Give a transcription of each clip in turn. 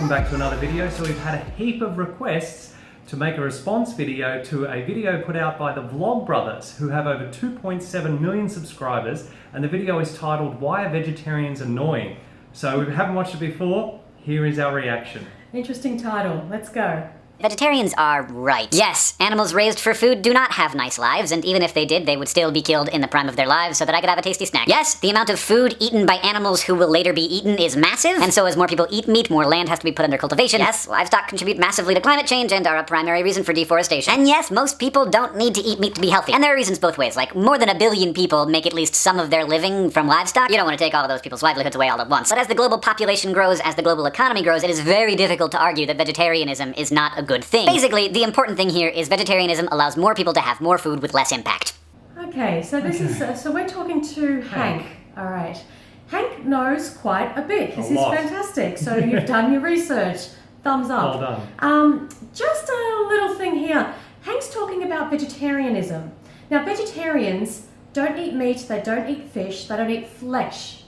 welcome back to another video. So we've had a heap of requests to make a response video to a video put out by the VLOGBROTHERS, who have over 2.7 million subscribers, and the video is titled "Why Are Vegetarians Annoying?" So if you haven't watched it before, here is our reaction. Interesting title, let's go. Vegetarians are right. Yes, animals raised for food do not have nice lives, and even if they did, they would still be killed in the prime of their lives so that I could have a tasty snack. Yes, the amount of food eaten by animals who will later be eaten is massive, and so as more people eat meat, more land has to be put under cultivation. Yes, livestock contribute massively to climate change and are a primary reason for deforestation. And yes, most people don't need to eat meat to be healthy. And there are reasons both ways, like more than 1 billion people make at least some of their living from livestock. You don't want to take all of those people's livelihoods away all at once. But as the global population grows, as the global economy grows, it is very difficult to argue that vegetarianism is not a good thing. Basically, the important thing here is vegetarianism allows more people to have more food with less impact. Okay, so this is, so we're talking to Hank. All right. Hank knows quite a bit. This is fantastic. So you've done your research. Thumbs up. Well done. Just a little thing here. Hank's talking about vegetarianism. Now, vegetarians don't eat meat, they don't eat fish, they don't eat flesh,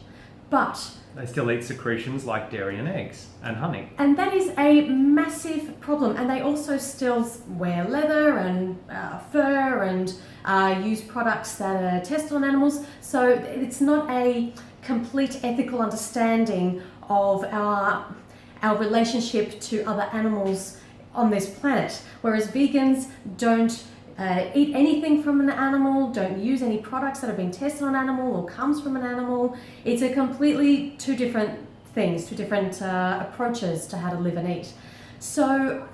but they still eat secretions like dairy and eggs and honey. And that is a massive problem. And they also still wear leather and fur and use products that are tested on animals. So it's not a complete ethical understanding of our relationship to other animals on this planet. Whereas vegans don't eat anything from an animal, don't use any products that have been tested on animal or comes from an animal. It's a completely two different things, two different approaches to how to live and eat. So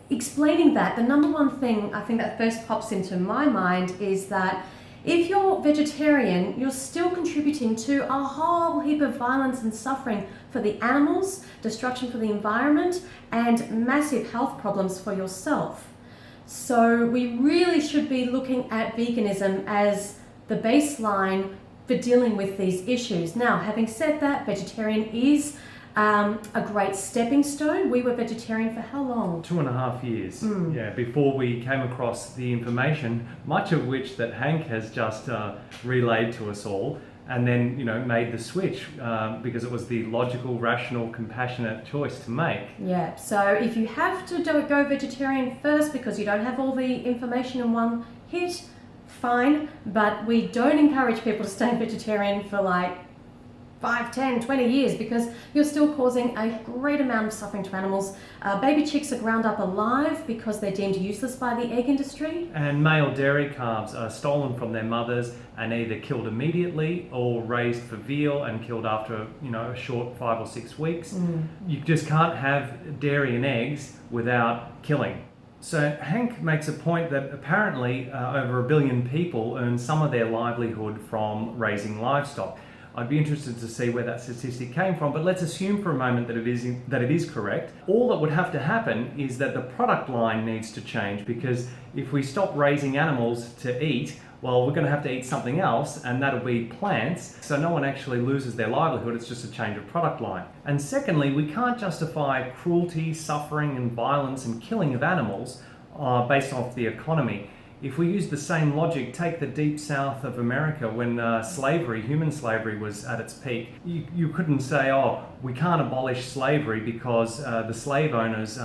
explaining that, the number one thing I think that first pops into my mind is that if you're vegetarian, you're still contributing to a whole heap of violence and suffering for the animals, destruction for the environment, and massive health problems for yourself. So we really should be looking at veganism as the baseline for dealing with these issues. Now, having said that, vegetarian is a great stepping stone. We were vegetarian for how long? 2.5 years. Yeah, before we came across the information, much of which that Hank has just relayed to us all, and then, you know, made the switch because it was the logical, rational, compassionate choice to make. Yeah, so if you have to go vegetarian first because you don't have all the information in one hit, fine, but we don't encourage people to stay vegetarian for like 5, 10, 20 years because you're still causing a great amount of suffering to animals. Baby chicks are ground up alive because they're deemed useless by the egg industry. And male dairy calves are stolen from their mothers and either killed immediately or raised for veal and killed after, you know, a short 5 or 6 weeks. You just can't have dairy and eggs without killing. So Hank makes a point that apparently over 1 billion people earn some of their livelihood from raising livestock. I'd be interested to see where that statistic came from, but let's assume for a moment that it is correct. All that would have to happen is that the product line needs to change, because if we stop raising animals to eat, well, we're going to have to eat something else, and that'll be plants, so no one actually loses their livelihood. It's just a change of product line. And secondly, we can't justify cruelty, suffering and violence and killing of animals based off the economy. If we use the same logic, take the deep south of America when slavery, human slavery, was at its peak. You couldn't say, oh, we can't abolish slavery because the slave owner's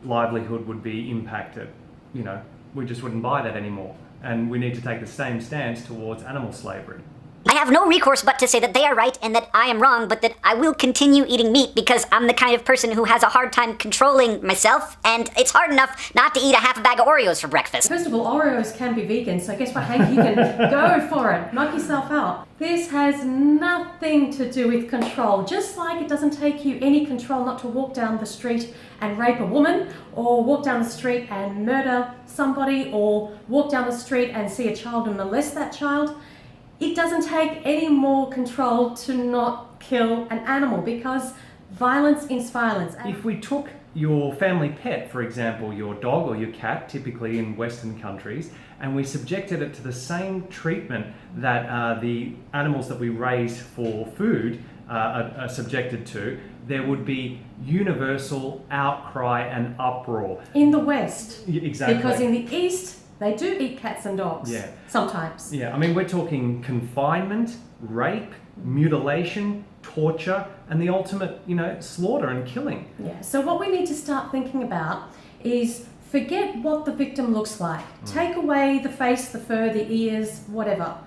livelihood would be impacted. You know, we just wouldn't buy that anymore. And we need to take the same stance towards animal slavery. I have no recourse but to say that they are right and that I am wrong, but that I will continue eating meat because I'm the kind of person who has a hard time controlling myself, and it's hard enough not to eat a half a bag of Oreos for breakfast. First of all, Oreos can be vegan, so guess what, Hank? You can go for it. Knock yourself out. This has nothing to do with control. Just like it doesn't take you any control not to walk down the street and rape a woman, or walk down the street and murder somebody, or walk down the street and see a child and molest that child. It doesn't take any more control to not kill an animal, because violence is violence. If we took your family pet, for example, your dog or your cat, typically in Western countries, and we subjected it to the same treatment that the animals that we raise for food are subjected to, there would be universal outcry and uproar. In the West. Exactly. Because in the East, they do eat cats and dogs. Yeah. Sometimes. Yeah, I mean, we're talking confinement, rape, mutilation, torture, and the ultimate, slaughter and killing. Yeah, so what we need to start thinking about is forget what the victim looks like. Take away the face, the fur, the ears, whatever.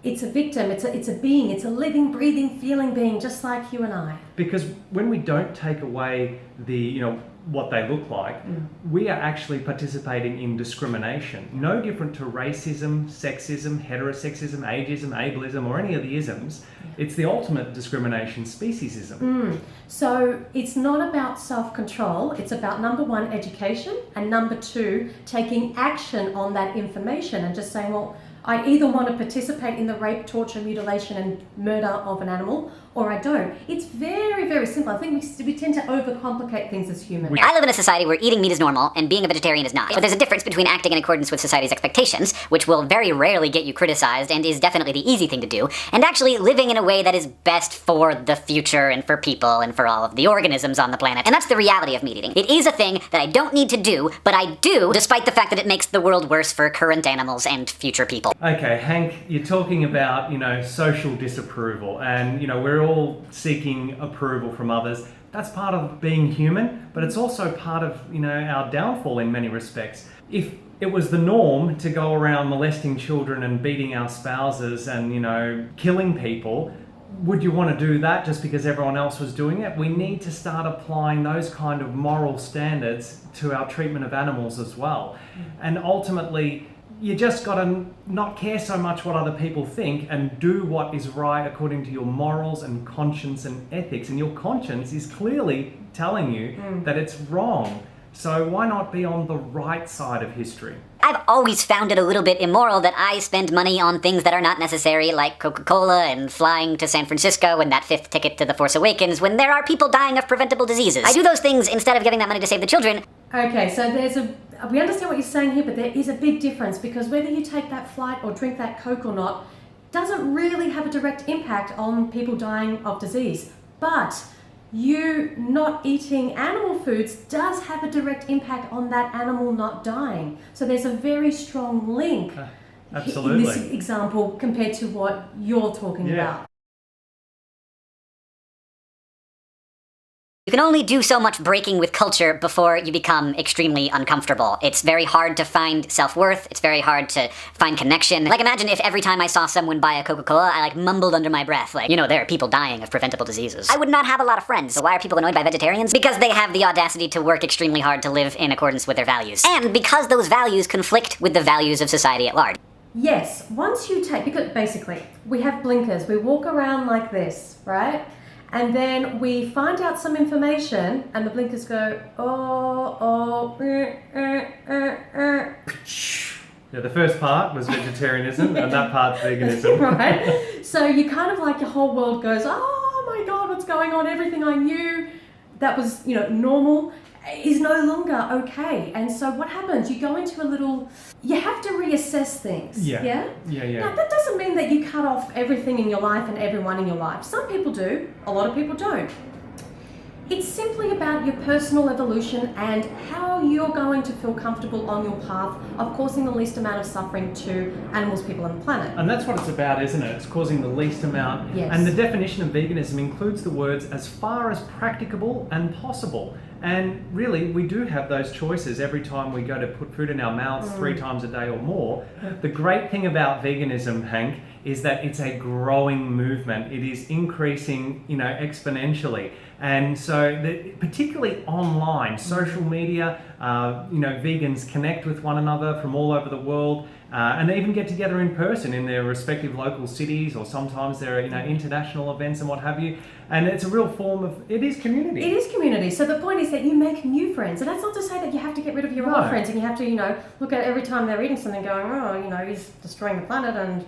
It's a victim, it's a being, it's a living, breathing, feeling being just like you and I. Because when we don't take away the, what they look like, we are actually participating in discrimination. No different to racism, sexism, heterosexism, ageism, ableism, or any of the isms. It's the ultimate discrimination, speciesism. So it's not about self-control, it's about number one, education, and number two, taking action on that information and just saying, well, I either want to participate in the rape, torture, mutilation and murder of an animal, or I don't. It's very, very simple. I think we tend to overcomplicate things as humans. I live in a society where eating meat is normal and being a vegetarian is not. But there's a difference between acting in accordance with society's expectations, which will very rarely get you criticized and is definitely the easy thing to do, and actually living in a way that is best for the future and for people and for all of the organisms on the planet. And that's the reality of meat eating. It is a thing that I don't need to do, but I do despite the fact that it makes the world worse for current animals and future people. Okay, Hank, you're talking about, social disapproval, and, we're all seeking approval from others. That's part of being human, but it's also part of, our downfall in many respects. If it was the norm to go around molesting children and beating our spouses and, killing people, would you want to do that just because everyone else was doing it? We need to start applying those kind of moral standards to our treatment of animals as well. And ultimately, you just got to not care so much what other people think and do what is right according to your morals and conscience and ethics. And your conscience is clearly telling you that it's wrong. So why not be on the right side of history? I've always found it a little bit immoral that I spend money on things that are not necessary, like Coca-Cola and flying to San Francisco and that 5th ticket to The Force Awakens, when there are people dying of preventable diseases. I do those things instead of giving that money to save the children. Okay, so we understand what you're saying here, but there is a big difference, because whether you take that flight or drink that Coke or not doesn't really have a direct impact on people dying of disease. But you not eating animal foods does have a direct impact on that animal not dying. So there's a very strong link Absolutely. in this example compared to what you're talking about. You can only do so much breaking with culture before you become extremely uncomfortable. It's very hard to find self-worth. It's very hard to find connection. Like, imagine if every time I saw someone buy a Coca-Cola, I mumbled under my breath, there are people dying of preventable diseases. I would not have a lot of friends. So why are people annoyed by vegetarians? Because they have the audacity to work extremely hard to live in accordance with their values. And because those values conflict with the values of society at large. Yes, once you take, because basically, we have blinkers. We walk around like this, right? And then we find out some information and the blinkers go, Yeah, the first part was vegetarianism and that part's veganism. Right? So you kind of your whole world goes, oh my God, what's going on? Everything I knew that was, normal is no longer okay. And so what happens? You go into you have to reassess things. Yeah. Now, that doesn't mean that you cut off everything in your life and everyone in your life. Some people do, a lot of people don't. It's simply about your personal evolution and how you're going to feel comfortable on your path of causing the least amount of suffering to animals, people, and the planet. And that's what it's about, isn't it? It's causing the least amount. Yes. And the definition of veganism includes the words as far as practicable and possible. And really, we do have those choices every time we go to put food in our mouths 3 times a day or more. The great thing about veganism, Hank, is that it's a growing movement. It is increasing, exponentially. And so, particularly online, social media, vegans connect with one another from all over the world, and they even get together in person in their respective local cities, or sometimes there are, international events and what have you. And it's a real form of, it is community. It is community. So the point is that you make new friends. And that's not to say that you have to get rid of your old friends and you have to, look at every time they're eating something going, he's destroying the planet. And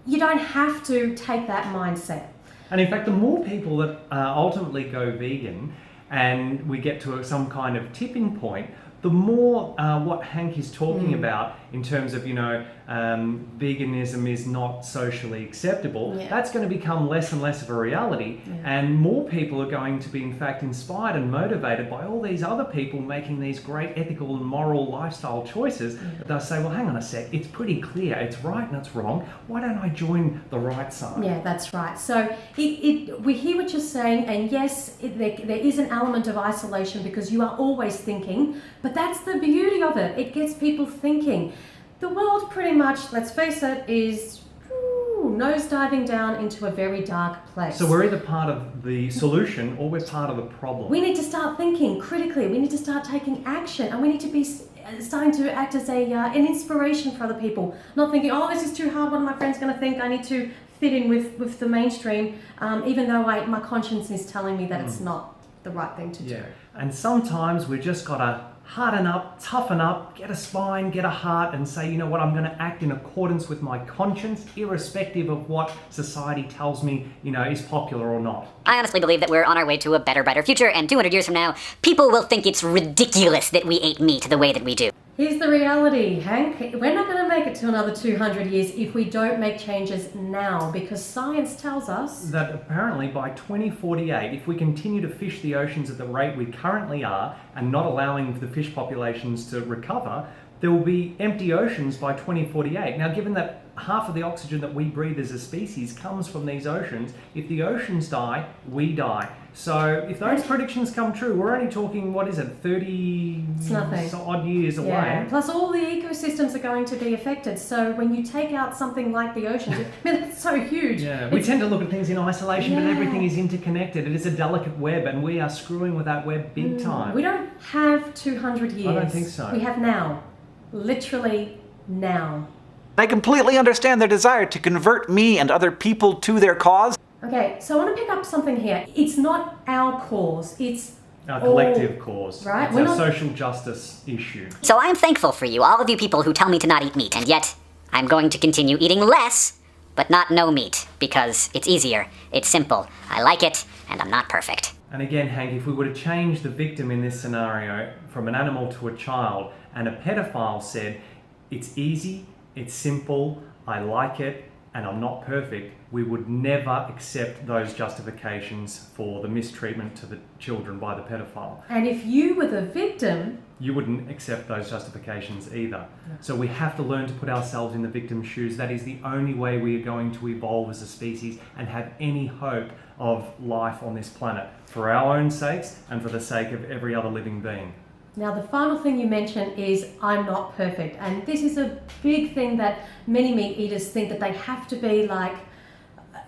you don't have to take that mindset. And in fact, the more people that ultimately go vegan and we get to some kind of tipping point, the more what Hank is talking about in terms of, you know, veganism is not socially acceptable, that's going to become less and less of a reality, and more people are going to be in fact inspired and motivated by all these other people making these great ethical and moral lifestyle choices. They'll say, well, hang on a sec, it's pretty clear, it's right and it's wrong, why don't I join the right side? Yeah, that's right. So we hear what you're saying, and yes, there is an element of isolation because you are always thinking, but that's the beauty of it. It gets people thinking. The world pretty much, let's face it, is nosediving down into a very dark place. So we're either part of the solution or we're part of the problem. We need to start thinking critically. We need to start taking action, and we need to be starting to act as an inspiration for other people. Not thinking, oh, this is too hard, what are my friends going to think? I need to fit in with the mainstream, even though my conscience is telling me that it's not the right thing to do. And sometimes we just got to harden up, toughen up, get a spine, get a heart, and say, you know what, I'm going to act in accordance with my conscience, irrespective of what society tells me, you know, is popular or not. I honestly believe that we're on our way to a better, brighter future, and 200 years from now, people will think it's ridiculous that we ate meat the way that we do. Here's the reality, Hank. We're not going to make it to another 200 years if we don't make changes now, because science tells us that apparently by 2048, if we continue to fish the oceans at the rate we currently are and not allowing the fish populations to recover, there will be empty oceans by 2048. Now, given that half of the oxygen that we breathe as a species comes from these oceans, if the oceans die, we die. So if those predictions come true, we're only talking, what is it, 30 odd years away. Yeah. Plus all the ecosystems are going to be affected. So when you take out something like the oceans, I mean, that's so huge. Yeah, we tend to look at things in isolation, but everything is interconnected. It is a delicate web, and we are screwing with that web big time. We don't have 200 years. I don't think so. We have now. Literally now. I completely understand their desire to convert me and other people to their cause. Okay, so I want to pick up something here. It's not our cause, it's our collective cause. Right? It's a social justice issue. So I am thankful for you, all of you people who tell me to not eat meat, and yet I'm going to continue eating less, but not no meat, because it's easier, it's simple, I like it, and I'm not perfect. And again, Hank, if we were to change the victim in this scenario from an animal to a child, and a pedophile said, it's easy, it's simple, I like it, and I'm not perfect, we would never accept those justifications for the mistreatment to the children by the pedophile. And if you were the victim, you wouldn't accept those justifications either. So we have to learn to put ourselves in the victim's shoes. That is the only way we are going to evolve as a species and have any hope of life on this planet, for our own sakes and for the sake of every other living being. Now, the final thing you mentioned is, I'm not perfect. And this is a big thing that many meat eaters think, that they have to be like,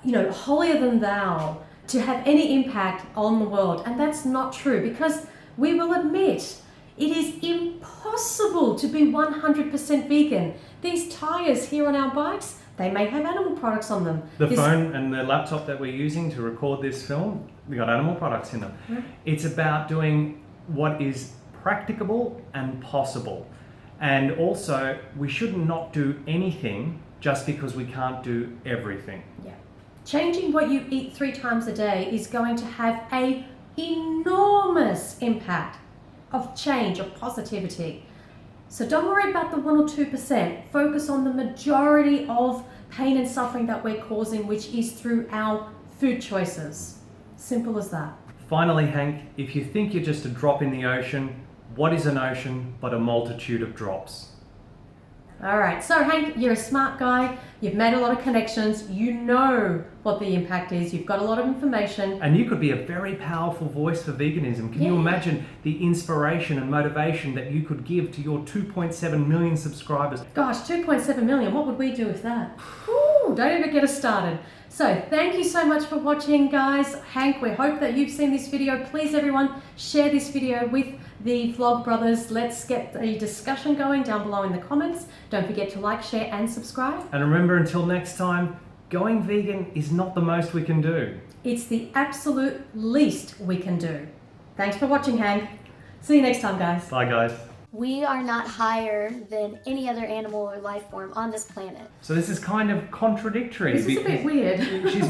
you know, holier than thou to have any impact on the world. And that's not true, because we will admit it is impossible to be 100% vegan. These tires here on our bikes, they may have animal products on them. The phone and the laptop that we're using to record this film, we got animal products in them. Right. It's about doing what is practicable and possible. And also, we should not do anything just because we can't do everything. Yeah. Changing what you eat 3 times a day is going to have an enormous impact of change, of positivity. So don't worry about the 1 or 2%. Focus on the majority of pain and suffering that we're causing, which is through our food choices. Simple as that. Finally, Hank, if you think you're just a drop in the ocean, what is an ocean but a multitude of drops? All right, so Hank, you're a smart guy. You've made a lot of connections. You know what the impact is. You've got a lot of information. And you could be a very powerful voice for veganism. Can you imagine the inspiration and motivation that you could give to your 2.7 million subscribers? Gosh, 2.7 million. What would we do with that? Ooh, don't even get us started. So thank you so much for watching, guys. Hank, we hope that you've seen this video. Please, everyone, share this video with the Vlogbrothers. Let's get a discussion going down below in the comments. Don't forget to like, share, and subscribe. And remember, until next time, going vegan is not the most we can do. It's the absolute least we can do. Thanks for watching, Hank. See you next time, guys. Bye, guys. We are not higher than any other animal or life form on this planet. So this is kind of contradictory. This is a bit weird. She's